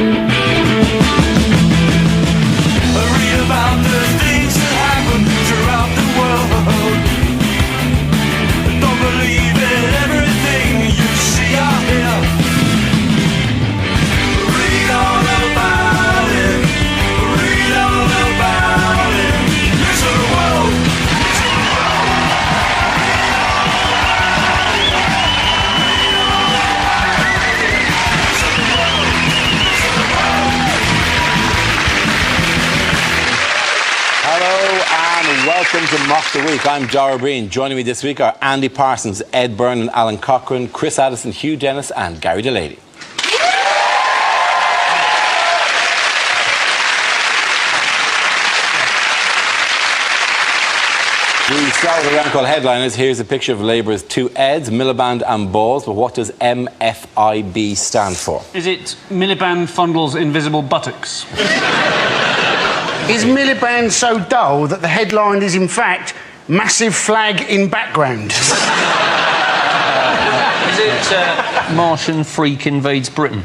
Read about the things that happen throughout the world. Don't believe in everything you see out here. Read all about it. Read all about it. Listen to the world. Hello and welcome to Mock the Week. I'm Dara Breen. Joining me this week are Andy Parsons, Ed Byrne and Alan Cochrane, Chris Addison, Hugh Dennis and Gary Delaney. We start with a round called Headliners. Here's a picture of Labour's two Eds, Miliband and Balls, but what does MFIB stand for? Is it Miliband Fondle's Invisible Buttocks? Is Miliband so dull that the headline is, in fact, Massive Flag in Background? Is it Martian Freak Invades Britain?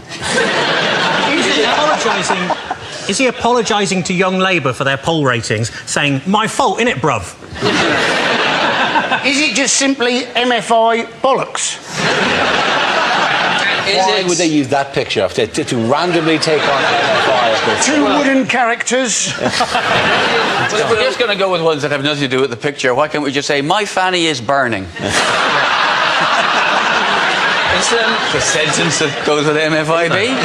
Is he apologising to Young Labour for their poll ratings, saying, my fault, innit, bruv? Is it just simply MFI bollocks? Why would they use that picture to randomly take on MFI? Two wooden characters. If we're just going to go with ones that have nothing to do with the picture, why can't we just say, my fanny is burning? It's the sentence that goes with MFIB.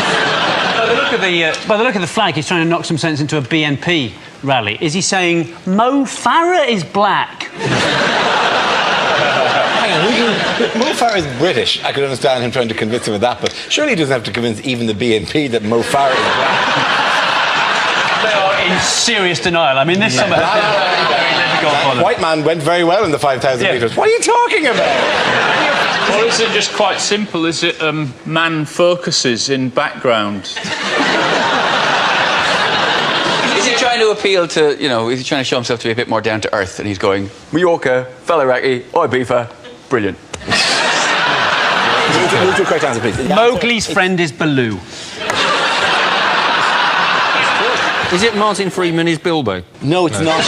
By the look of the flag, he's trying to knock some sense into a BNP rally. Is he saying, Mo Farah is black? Hang on, Mo Farah is British. I could understand him trying to convince him of that, but surely he doesn't have to convince even the BNP that Mo Farah is black. They are in serious denial. I mean, this summer has been very difficult for them. White man went very well in the 5,000 metres. What are you talking about? Or is it just quite simple? Is it man focuses in background? Is he trying to appeal to, you know, is he trying to show himself to be a bit more down to earth? And he's going, Mallorca, Faliraki, Ibiza, brilliant. Move to a correct answer, please. Mowgli's friend is Baloo. Is it Martin Freeman is Bilbo? No, it's not.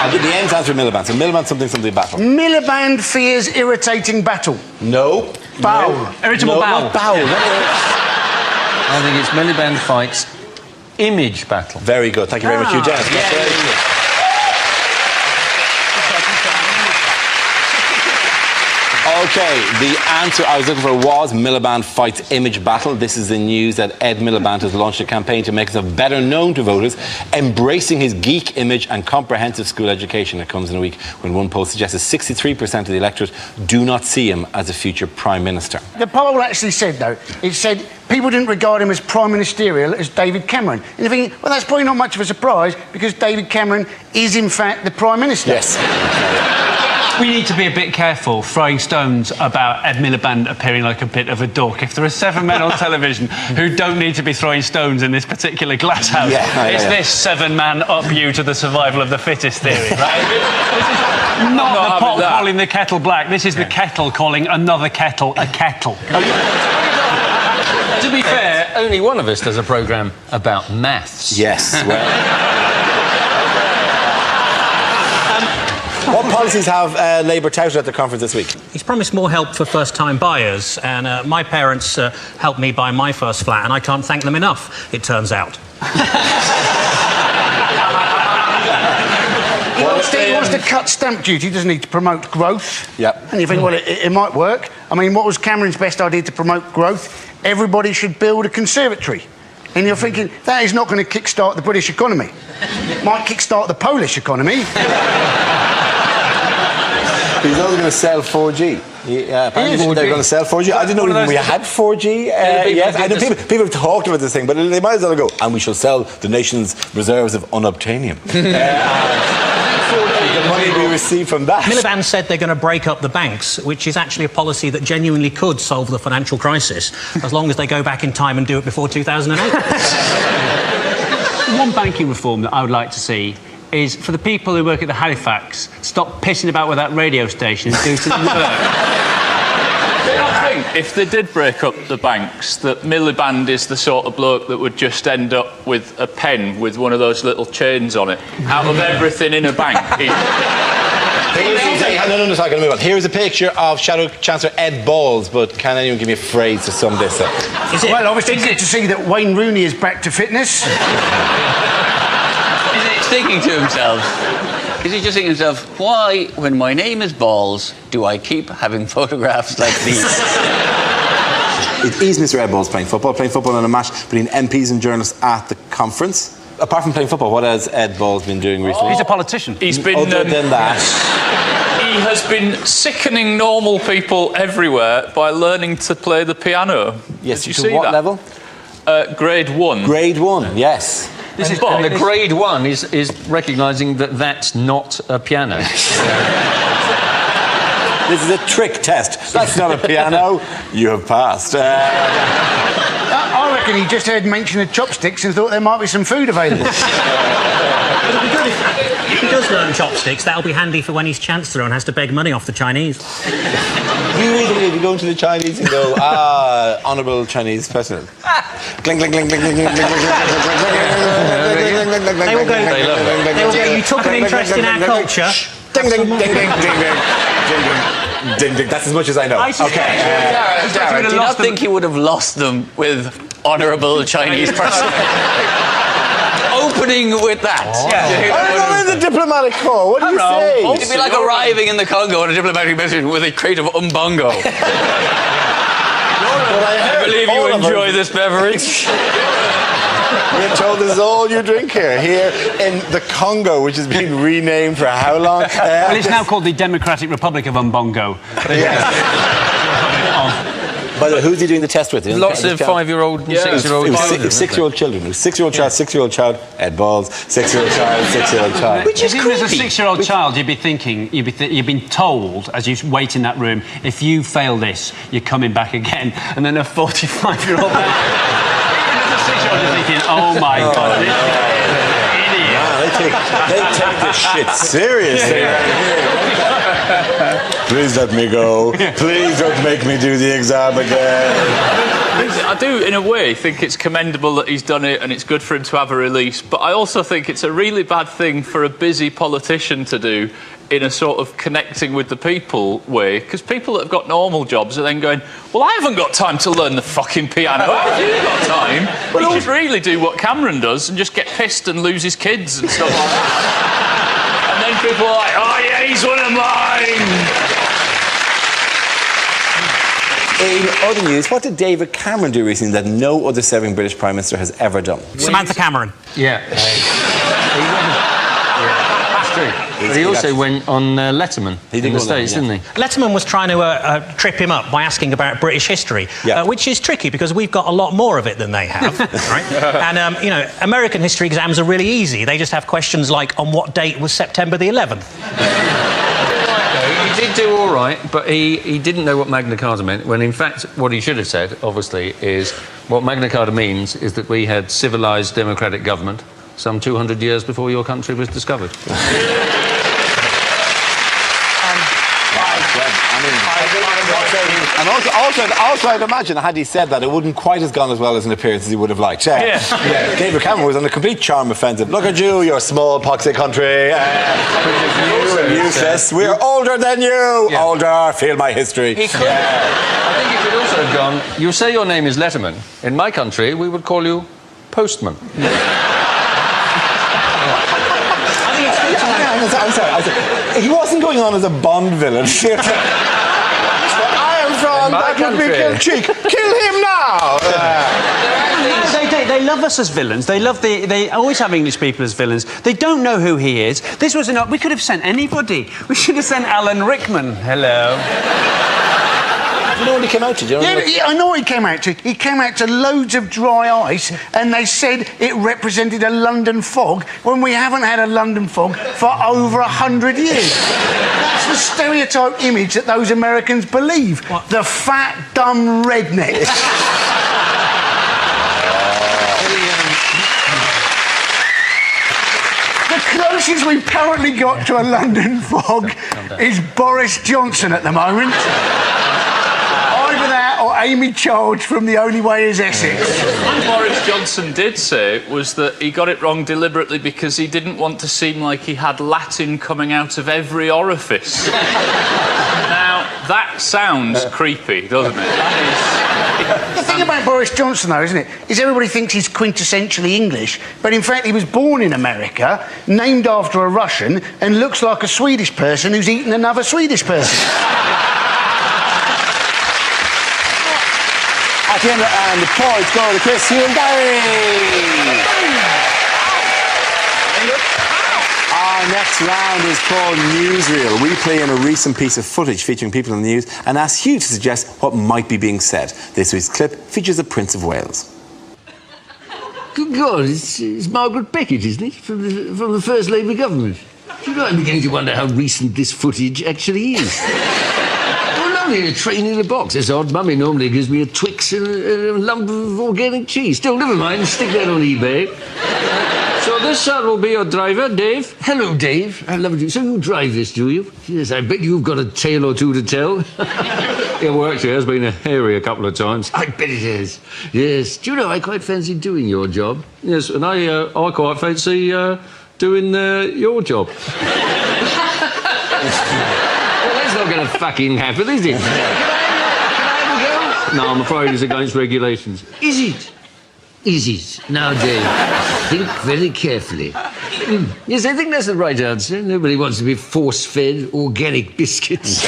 I'll give the end answer Miliband. So Miliband something battle. Miliband fears irritating battle. No. Bowel. No. Irritable no, bowel. Not bowel. I think it's Miliband fights image battle. Very good. Thank you very much, Hugh Dennis. OK, the answer I was looking for was Miliband fights image battle. This is the news that Ed Miliband has launched a campaign to make himself better known to voters, embracing his geek image and comprehensive school education. It comes in a week when one poll suggests that 63% of the electorate do not see him as a future Prime Minister. The poll actually said, though, it said people didn't regard him as prime ministerial as David Cameron. And you're thinking, well, that's probably not much of a surprise because David Cameron is, in fact, the Prime Minister. Yes. We need to be a bit careful throwing stones about Ed Miliband appearing like a bit of a dork. If there are 7 men on television who don't need to be throwing stones in this particular glass house, it's this 7-man up you to the survival of the fittest theory, right? This is not the pot calling the kettle black. This is the kettle calling another kettle a kettle. To be fair, only one of us does a programme about maths. Yes. Well. What policies have Labour touted at the conference this week? He's promised more help for first-time buyers, and my parents helped me buy my first flat, and I can't thank them enough, it turns out. He wants to cut stamp duty, doesn't he, to promote growth? Yep. And you think, well, it might work. I mean, what was Cameron's best idea to promote growth? Everybody should build a conservatory. And you're thinking, that is not going to kick-start the British economy. It might kick-start the Polish economy. He's also going to sell 4G. Apparently they're going to sell 4G. I didn't know even we had 4G yet. I know people have talked about this thing, but they might as well go, and we shall sell the nation's reserves of unobtainium. The money we receive from that. Miliband said they're going to break up the banks, which is actually a policy that genuinely could solve the financial crisis, as long as they go back in time and do it before 2008. One banking reform that I would like to see is for the people who work at the Halifax, stop pissing about with that radio station and do some work. think if they did break up the banks, that Miliband is the sort of bloke that would just end up with a pen with one of those little chains on it. Out of everything in a bank. Here's a picture of Shadow Chancellor Ed Balls, but can anyone give me a phrase to sum this up? Well, obviously, good to see that Wayne Rooney is back to fitness. Is he thinking to himself? Is he just thinking to himself, why, when my name is Balls, do I keep having photographs like these? Is Mr. Ed Balls playing football in a match between MPs and journalists at the conference? Apart from playing football, what has Ed Balls been doing recently? He's a politician. He's been... Other than that... He has been sickening normal people everywhere by learning to play the piano. Yes, Did you to see what that? level? Grade 1. Grade 1, yes. And the grade 1 is recognising that that's not a piano. This is a trick test. That's not a piano. You have passed. I reckon he just heard mention of chopsticks and thought there might be some food available. It'll be good if he does learn chopsticks. That'll be handy for when he's Chancellor and has to beg money off the Chinese. You really, if you go into the Chinese and go, honourable Chinese president. Cling, cling, cling, cling, cling, cling, cling, cling, cling, They will go, you took an interest in our culture. Ding, ding, ding, ding, ding, ding, ding, ding. That's as much as I know. Okay. Darren, do you not think he would have lost them with honourable Chinese person? Opening with that. I'm in the diplomatic corps. What do you say? It'd be like arriving in the Congo on a diplomatic mission with a crate of umbongo. I believe you enjoy this beverage. We're told this is all you drink here in the Congo, which has been renamed for how long? Well, it's now called the Democratic Republic of Umbongo. By the way, who's he doing the test with? Lots of 5-year-old and 6-year-old children. 6-year-old children. 6-year-old child, Ed Balls. 6-year-old child, 6-year-old child. Which is creepy. If you was a 6-year-old child, you'd be thinking, you've been told, as you wait in that room, if you fail this, you're coming back again. And then a 45-year-old man... Even as a 6-year-old, you're thinking, oh my God, this guy is an idiot. They take this shit seriously. Please let me go. Please don't make me do the exam again. I do, in a way, think it's commendable that he's done it and it's good for him to have a release, but I also think it's a really bad thing for a busy politician to do in a sort of connecting with the people way, because people that have got normal jobs are then going, well, I haven't got time to learn the fucking piano. How have you got time? Well, he should really do what Cameron does and just get pissed and lose his kids and stuff like that. And then people are like, oh yeah, he's one of mine. In other news, what did David Cameron do recently that no other serving British Prime Minister has ever done? Samantha Cameron. Yeah. That's true. But he also went on Letterman in the States, didn't he? Letterman was trying to trip him up by asking about British history, which is tricky because we've got a lot more of it than they have, right? And, you know, American history exams are really easy. They just have questions like, on what date was September the 11th? He did do all right, but he didn't know what Magna Carta meant, when in fact what he should have said, obviously, is what Magna Carta means is that we had civilised democratic government some 200 years before your country was discovered. And also, I'd imagine, had he said that, it wouldn't quite have gone as well as an appearance as he would have liked. David Cameron was on a complete charm offensive. Look at you, your small, poxy country. Useless. We're older than you. Older. Feel my history. He could. I think he could also have gone, you say your name is Letterman. In my country, we would call you Postman. I'm sorry. He wasn't going on as a Bond villain. That would be Cheek. Kill him now! They love us as villains. They always have English people as villains. They don't know who he is. This was we could have sent anybody. We should have sent Alan Rickman. Hello. You know what he came out to? Do you know I know what he came out to. He came out to loads of dry ice, and they said it represented a London fog when we haven't had a London fog for over 100 years. That's the stereotype image that those Americans believe. What? The fat, dumb redneck. The closest we've currently got to a London fog is Boris Johnson at the moment. Either that Amy Childs from The Only Way Is Essex. What Boris Johnson did say was that he got it wrong deliberately because he didn't want to seem like he had Latin coming out of every orifice. Now, that sounds creepy, doesn't it? The thing about Boris Johnson, though, isn't it, is everybody thinks he's quintessentially English, but in fact he was born in America, named after a Russian, and looks like a Swedish person who's eaten another Swedish person. At the end, and the points go to Chris, Hugh and Gary. Our next round is called Newsreel. We play in a recent piece of footage featuring people in the news and ask you to suggest what might be being said. This week's clip features the Prince of Wales. Good God, it's Margaret Beckett, isn't it? From the First Labour government. You know, I'm beginning to wonder how recent this footage actually is. Oh, lovely, a train in a box. That's odd. Mummy normally gives me a Twix and a lump of organic cheese. Still, never mind. Stick that on eBay. So this will be your driver, Dave. Hello, Dave. I love you. So you drive this, do you? Yes, I bet you've got a tale or two to tell. Yeah, well, actually, it has been hairy a couple of times. I bet it is. Yes. Do you know, I quite fancy doing your job. Yes, and I quite fancy doing your job. Well, that's not going to fucking happen, is it? Can I have a go? No, I'm afraid it's against regulations. Is it? Is it? Now, Dave, think very carefully. Yes, I think that's the right answer. Nobody wants to be force-fed organic biscuits.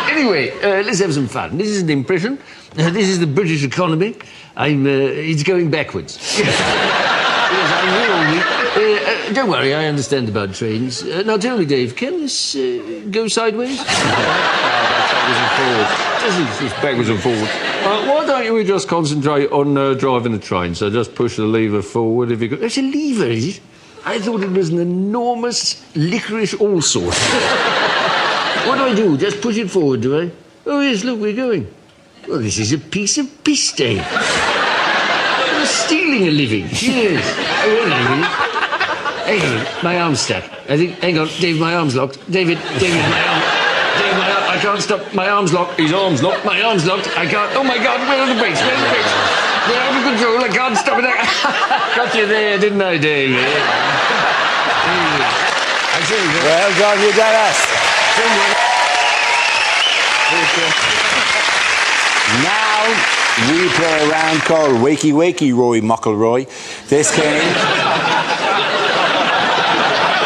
Anyway, let's have some fun. This is an impression. This is the British economy. It's going backwards. Yes, I'm real weak. Don't worry, I understand about trains. Now, tell me, Dave, can this go sideways? It's backwards and forwards. Why don't we just concentrate on driving the train? So just push the lever forward if you could. It's a lever, is it? I thought it was an enormous licorice allsort. What do? Just push it forward, do I? Oh, yes, look, we're going. Well, this is a piece of piss day. You're stealing a living. Yes. Oh, wait a minute. Hang on, my arm's stuck. I think, hang on, Dave, my arm's locked. David, my arm. Dave, my arm, I can't stop. My arm's locked. His arm's locked. My arm's locked. I can't. Oh, my God, where are the brakes? Where are the brakes? They're out of control. I can't stop it. Got you there, didn't I, Dave? Well done, you done us. Now we play a round called Wakey Wakey, Rory Muckleroy. This game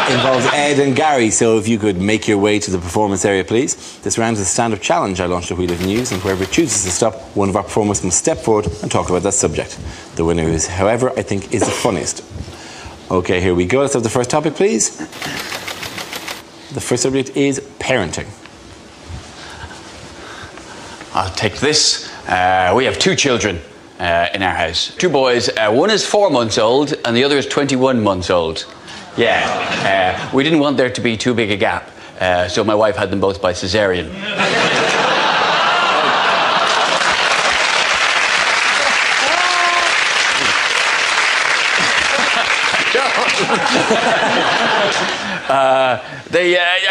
involves Ed and Gary, so if you could make your way to the performance area, please. This round is a stand-up challenge. I launched a wheel of news, and whoever chooses to stop, one of our performers must step forward and talk about that subject. The winner is, however, I think is the funniest. Okay, here we go. Let's have the first topic, please. The first subject is parenting. I'll take this. We have 2 children in our house. 2 boys. One is 4 months old and the other is 21 months old. Yeah. We didn't want there to be too big a gap, so my wife had them both by cesarean.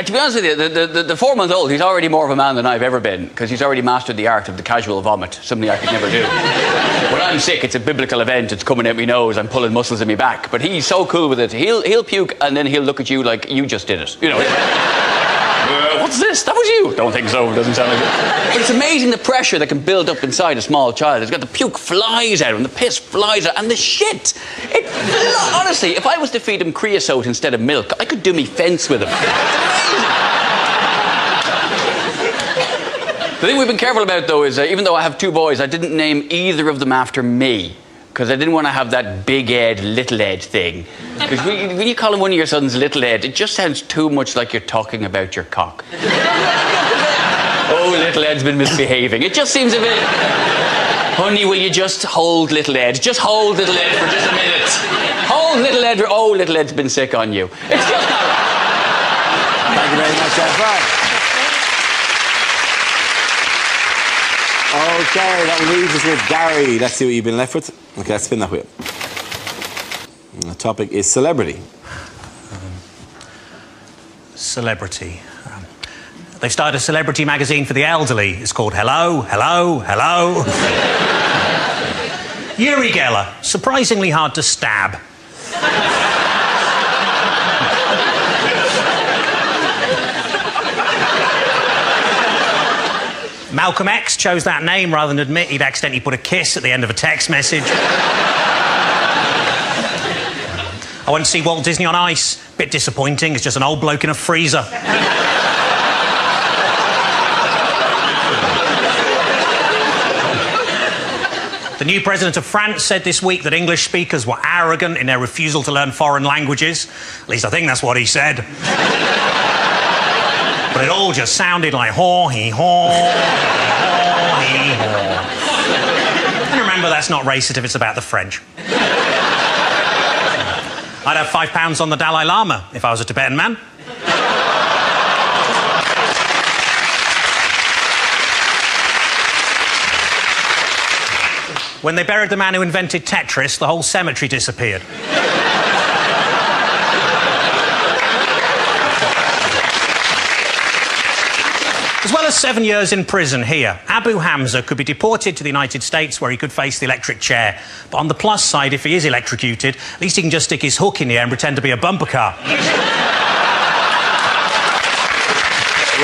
To be honest with you, the 4-month-old, he's already more of a man than I've ever been, because he's already mastered the art of the casual vomit, something I could never do. When I'm sick, it's a biblical event, it's coming out my nose, I'm pulling muscles in my back, but he's so cool with it. He'll puke and then he'll look at you like you just did it. You know, what's this? That was you? Don't think so, doesn't sound like it. But it's amazing the pressure that can build up inside a small child. It's got the puke flies out and the piss flies out and the shit. Honestly, if I was to feed him creosote instead of milk, I could do me fence with him. The thing we've been careful about, though, is even though I have 2 boys, I didn't name either of them after me, because I didn't want to have that big Ed, little Ed thing. Because when you call him one of your sons Little Ed, it just sounds too much like you're talking about your cock. Oh, Little Ed's been misbehaving. It just seems a bit... Honey, will you just hold Little Ed? Just hold Little Ed for just a minute. Hold Little Ed. Oh, Little Ed's been sick on you. It's just not right. Thank you very much, Ed. Okay, that leaves us with Gary. Let's see what you've been left with. Okay, let's spin that wheel. And the topic is celebrity. Celebrity. They've started a celebrity magazine for the elderly. It's called Hello, Hello, Hello. Uri Geller, surprisingly hard to stab. Malcolm X chose that name rather than admit he'd accidentally put a kiss at the end of a text message. I went to see Walt Disney on Ice. Bit disappointing, it's just an old bloke in a freezer. The new president of France said this week that English speakers were arrogant in their refusal to learn foreign languages. At least I think that's what he said. But it all just sounded like haw-hee-haw, haw-hee-haw. And remember, that's not racist if it's about the French. I'd have £5 on the Dalai Lama if I was a Tibetan man. When they buried the man who invented Tetris, the whole cemetery disappeared. As well as 7 years in prison here, Abu Hamza could be deported to the United States where he could face the electric chair. But on the plus side, if he is electrocuted, at least he can just stick his hook in the air and pretend to be a bumper car. Well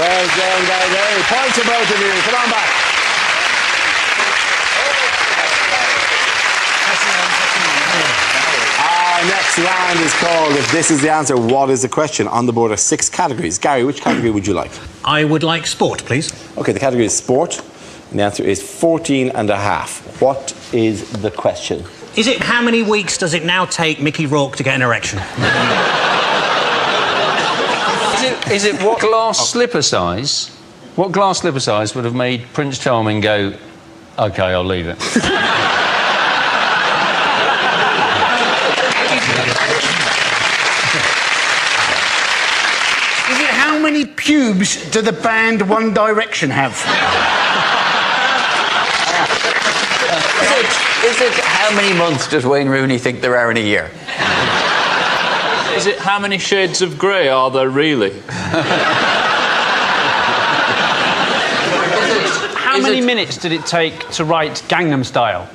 done, guys. Point to both of you. Come on back. Our next round is called If This Is the Answer, What Is the Question? On the board are 6 categories. Gary, which category would you like? I would like sport, please. OK, the category is sport, and the answer is 14 and a half. What is the question? Is it how many weeks does it now take Mickey Rourke to get an erection? Is it what glass slipper size? What glass slipper size would have made Prince Charming go, OK, I'll leave it? How many pubes do the band One Direction have? Is it how many months does Wayne Rooney think there are in a year? Is it how many shades of grey are there really? How many minutes did it take to write Gangnam Style?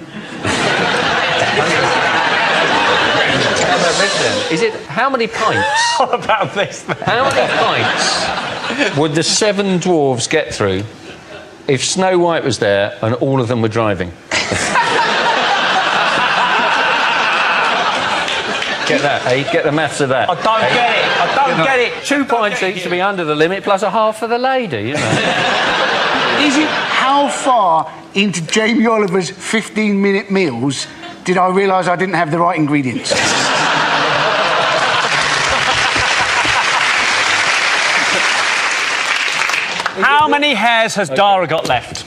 Is it how many pints? What about this then? How many pints would the 7 dwarves get through if Snow White was there and all of them were driving? Get that, eh? Get the maths of that. I don't get it. I don't get it. 2 pints each to be under the limit, plus a half for the lady, you know. Is it how far into Jamie Oliver's 15-minute meals did I realise I didn't have the right ingredients? How many hairs has Dara got left?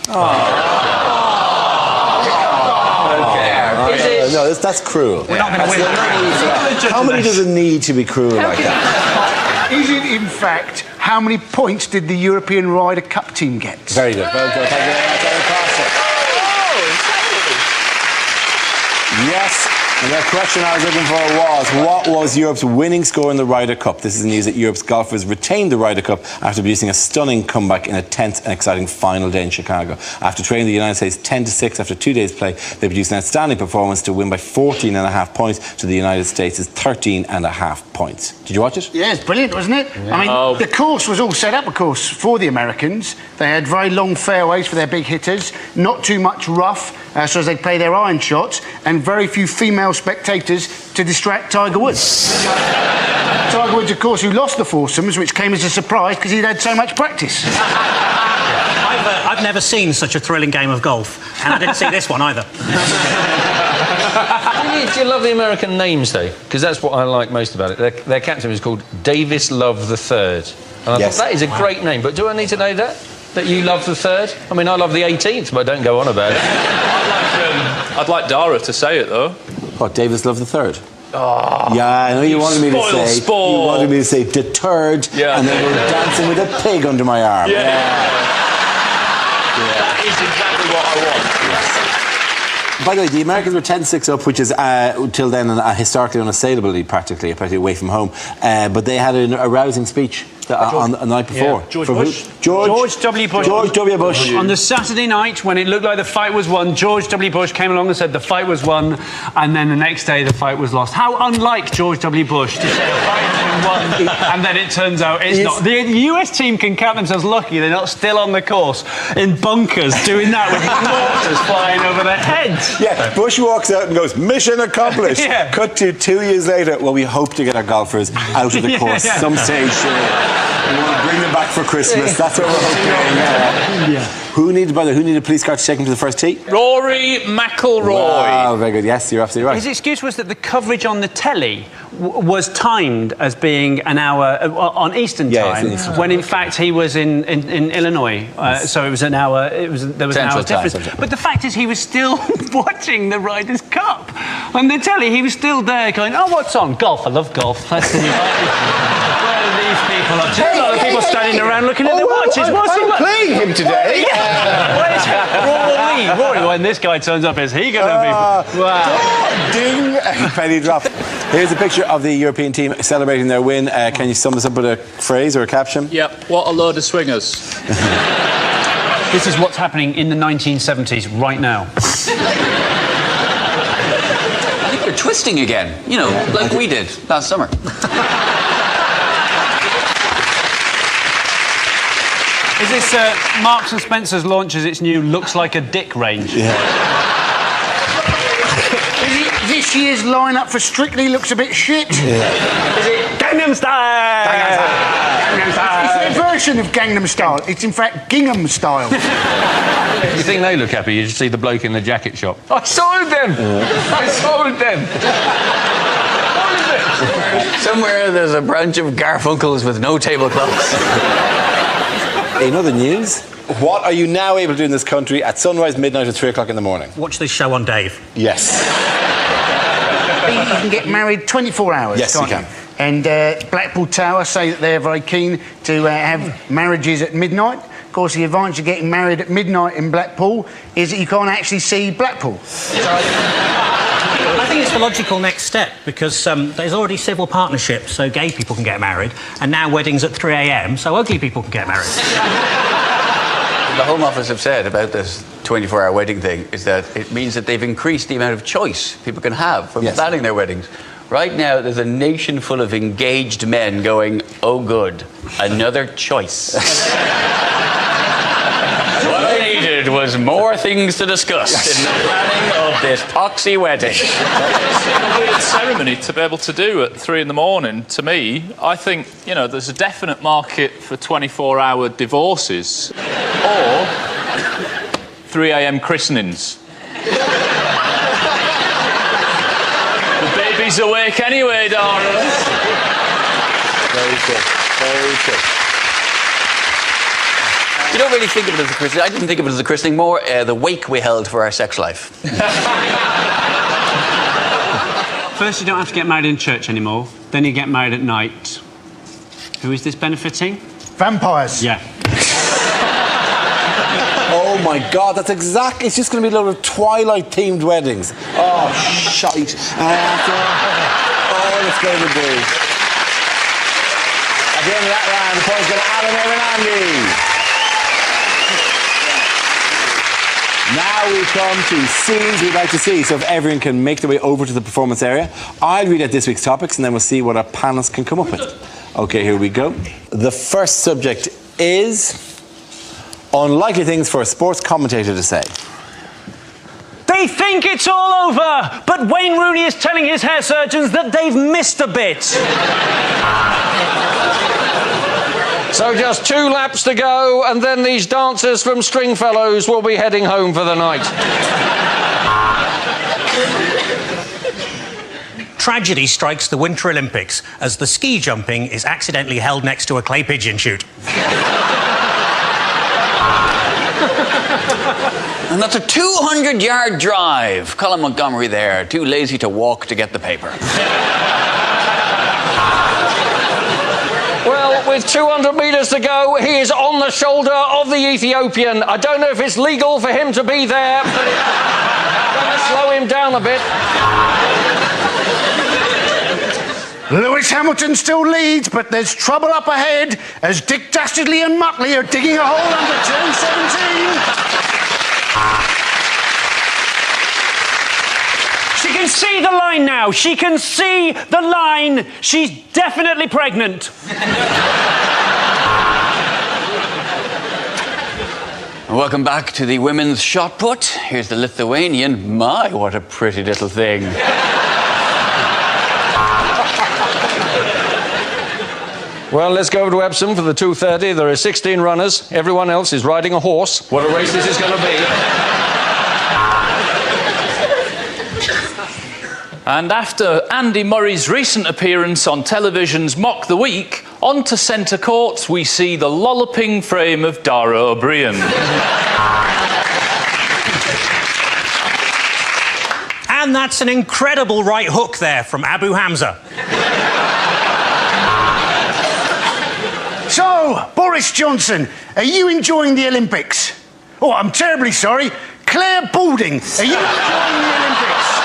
No, that's cruel. We're not going to win that. How many does it need to be cruel like that? Is it, in fact, how many points did the European Ryder Cup team get? Very good. Well done. Thank you very much, Aaron Carson. Yes. And the question I was looking for was, what was Europe's winning score in the Ryder Cup? This is news that Europe's golfers retained the Ryder Cup after producing a stunning comeback in a tense and exciting final day in Chicago. After trailing the United States 10-6 after 2 days' play, they produced an outstanding performance to win by 14.5 points to the United States' 13.5 points. Did you watch it? Yeah, it's brilliant, wasn't it? Yeah. I mean, the course was all set up, of course, for the Americans. They had very long fairways for their big hitters, not too much rough, so as they play their iron shots, and very few female spectators to distract Tiger Woods. Tiger Woods, of course, who lost the foursomes, which came as a surprise because he'd had so much practice. I've never seen such a thrilling game of golf, and I didn't see this one either. Do you love the American names, though? Because that's what I like most about it. Their captain was called Davis Love the Third. And I thought, that is a great name, but do I need to know that? That you love the third? I mean, I love the 18th, but don't go on about it. I'd like Dara to say it, though. What, Davis Love the Third? Oh, yeah, I know you wanted me to say. Sport. You wanted me to say the third, and then we're dancing with a pig under my arm. Yeah. That is exactly what I want. By the way, the Americans were 10-6 up, which is till then historically unassailable, practically away from home. But they had a rousing speech on the night before. Yeah. George For Bush. who? George W. Bush. George W. Bush. On the Saturday night, when it looked like the fight was won, George W. Bush came along and said the fight was won, and then the next day the fight was lost. How unlike George W. Bush to say the fight has been won, and then it turns out it's not. The US team can count themselves lucky they're not still on the course in bunkers doing that with mortars flying over their heads. Yeah, Bush walks out and goes, mission accomplished. Yeah. Cut to 2 years later, well, we hope to get our golfers out of the course some stage. We want to bring them back for Christmas. That's what we're hoping. Who needed a police car to take him to the first tee? Rory McIlroy. Wow, very good. Yes, you're absolutely right. His excuse was that the coverage on the telly was timed as being an hour on Eastern time, when in fact he was in Illinois. So it was an hour. There was an hour's difference. But the fact is, he was still watching the Ryder Cup on the telly. He was still there, going, "Oh, what's on? Golf. I love golf." That's the Where are these people up to? A lot of people standing around looking at their watches. What's he playing him today? Rory, when this guy turns up, is he going to be... Wow. Ding! Penny drop. Here's a picture of the European team celebrating their win. Can you sum this up with a phrase or a caption? Yep, what a load of swingers. This is what's happening in the 1970s right now. I think they're twisting again, you know, like we did last summer. Is this Marks and Spencer's launches its new looks like a dick range? Yeah. This year's lineup for Strictly looks a bit shit. Yeah. Is it Gangnam Style? Gangnam Style. It's a version of Gangnam Style. It's in fact Gingham Style. You think they look happy? You just see the bloke in the jacket shop. I sold them! I sold them! Somewhere there's a branch of Garfunkels with no tablecloths. In other news, what are you now able to do in this country at sunrise, midnight, or 3 o'clock in the morning? Watch this show on Dave. Yes. You can get married 24 hours, yes, can't you can. And Blackpool Tower say that they're very keen to have marriages at midnight. Of course, the advantage of getting married at midnight in Blackpool is that you can't actually see Blackpool. I think it's the logical next step, because there's already civil partnerships, so gay people can get married, and now weddings at 3 a.m, so ugly people can get married. The Home Office have said about this 24-hour wedding thing is that it means that they've increased the amount of choice people can have when planning their weddings. Right now, there's a nation full of engaged men going, "Oh, good, another choice." What I needed was more things to discuss in the planning of this poxy wedding. It's a weird ceremony to be able to do at 3 in the morning. To me, I think, you know, there's a definite market for 24-hour divorces or 3 a.m. christenings. The baby's awake anyway, darlings. Very good. Very good. You don't really think of it as a christening. I didn't think of it as a christening, more the wake we held for our sex life. First, you don't have to get married in church anymore. Then you get married at night. Who is this benefiting? Vampires. Yeah. Oh my God, that's exactly. It's just going to be a lot of Twilight-themed weddings. Oh, shite. All it's going to be. At the end of that round, the point's going to Alan, Erin, Andy. Now we come to scenes we'd like to see. So if everyone can make their way over to the performance area, I'll read out this week's topics and then we'll see what our panelists can come up with. Okay, here we go. The first subject is unlikely things for a sports commentator to say. They think it's all over, but Wayne Rooney is telling his hair surgeons that they've missed a bit. So just 2 laps to go, and then these dancers from Stringfellows will be heading home for the night. Tragedy strikes the Winter Olympics as the ski jumping is accidentally held next to a clay pigeon chute. And that's a 200-yard drive. Colin Montgomery there, too lazy to walk to get the paper. Well, with 200 metres to go, he is on the shoulder of the Ethiopian. I don't know if it's legal for him to be there, but it's going to slow him down a bit. Lewis Hamilton still leads, but there's trouble up ahead as Dick Dastardly and Muttley are digging a hole under turn 17. She can see the line now. She can see the line. She's definitely pregnant. Welcome back to the women's shot put. Here's the Lithuanian. My, what a pretty little thing. Well, let's go over to Epsom for the 2:30. There are 16 runners. Everyone else is riding a horse. What a race this is going to be. And after Andy Murray's recent appearance on television's Mock the Week, onto centre court we see the lolloping frame of Dara O'Brien. And that's an incredible right hook there from Abu Hamza. So, Boris Johnson, are you enjoying the Olympics? Oh, I'm terribly sorry. Claire Balding, are you enjoying the Olympics?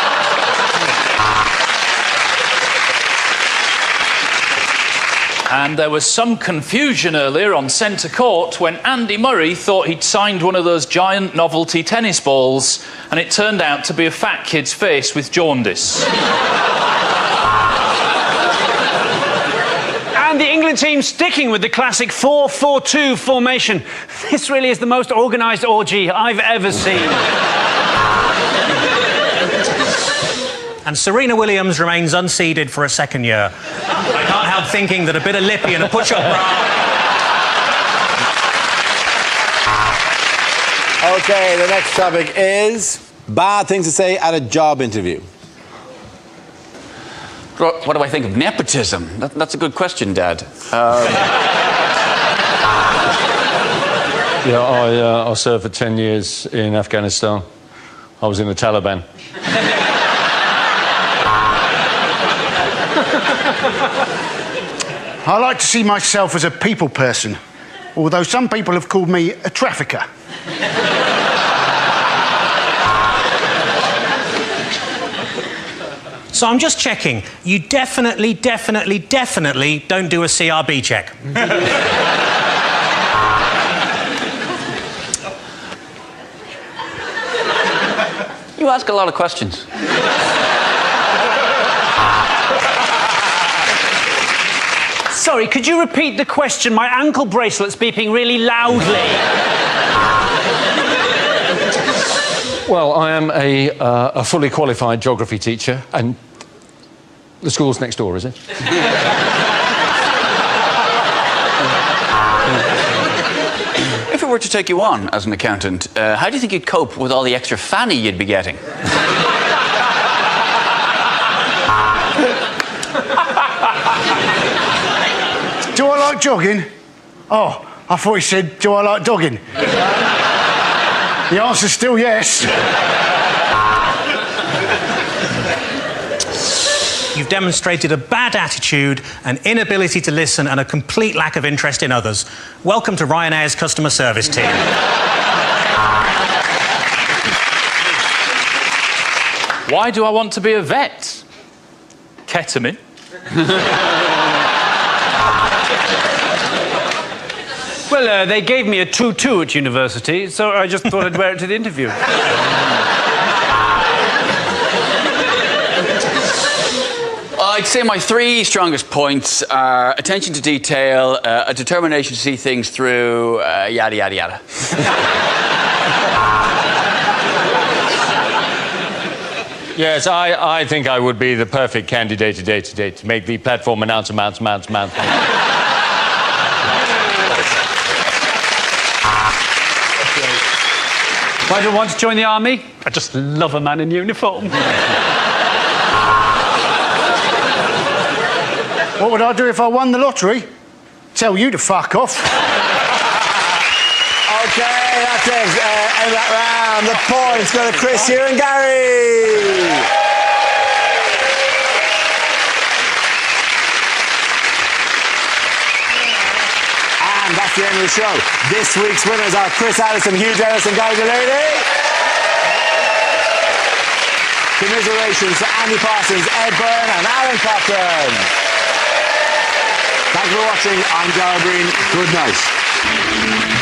And there was some confusion earlier on centre court when Andy Murray thought he'd signed one of those giant novelty tennis balls, and it turned out to be a fat kid's face with jaundice. And the England team sticking with the classic 4-4-2 formation. This really is the most organised orgy I've ever seen. And Serena Williams remains unseeded for a second year. I can't help thinking that a bit of lippy and a push-up bra... OK, the next topic is bad things to say at a job interview. What do I think of nepotism? That's a good question, Dad. Yeah, I served for 10 years in Afghanistan. I was in the Taliban. I like to see myself as a people person, although some people have called me a trafficker. So I'm just checking. You definitely don't do a CRB check. You ask a lot of questions. Sorry, could you repeat the question? My ankle bracelet's beeping really loudly. Well, I am a fully qualified geography teacher, and the school's next door, is it? If it were to take you on as an accountant, how do you think you'd cope with all the extra fanny you'd be getting? Do I like jogging? Oh, I thought he said, do I like dogging? The answer's still yes. You've demonstrated a bad attitude, an inability to listen, and a complete lack of interest in others. Welcome to Ryanair's customer service team. Why do I want to be a vet? Ketamine. Well, they gave me a tutu at university, so I just thought I'd wear it to the interview. I'd say my three strongest points are attention to detail, a determination to see things through, yada, yada, yada. Yes, I think I would be the perfect candidate today to make the platform announcer. Why do I want to join the army? I just love a man in uniform. What would I do if I won the lottery? Tell you to fuck off. OK, that's it. End of that round. The points go to Chris, Hugh and Gary. And that's the end of the show. This week's winners are Chris Addison, Hugh Dennis and Gary Delaney. Commiserations to Andy Parsons, Ed Byrne and Alan Cochrane. Thanks for watching. I'm Darrell Green. Good night.